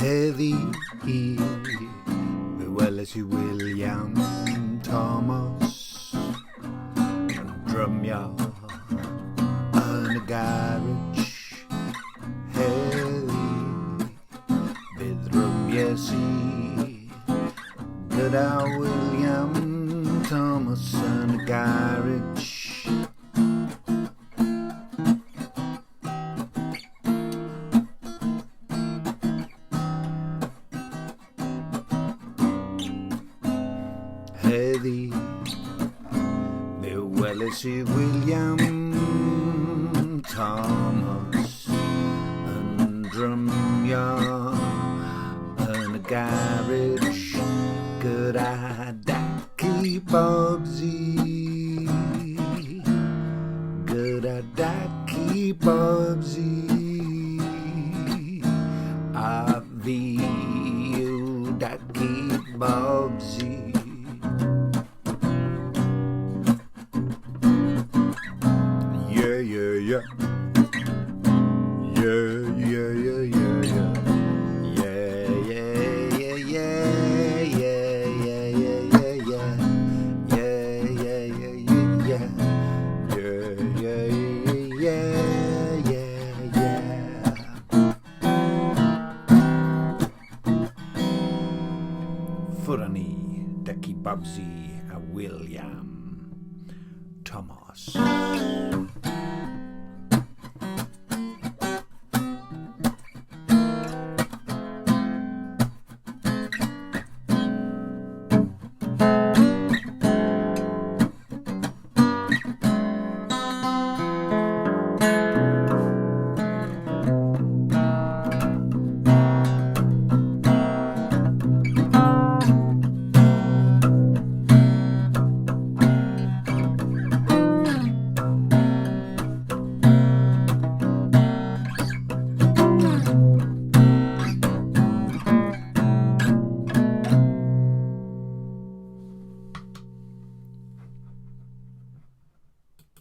Heddy, Wellesley, William, Thomas, drymio yn y garej. Heddi, bydd drymies i gyda William Thomas yn y garej. Heddi, fe weles I William Thomas yn drymio yn y garej gyda dacu Bobsi, gyda dacu Bobsi, a fi yw dacu Bobsi. Yeah, yeah, yeah. Yeah, yeah, yeah, yeah, yeah. Yeah, yeah, yeah, yeah, yeah, yeah, yeah, yeah. Yeah, yeah, yeah, yeah, yeah. Yeah, yeah, yeah, yeah, yeah. Furani, dacu Bobsi a William Thomas.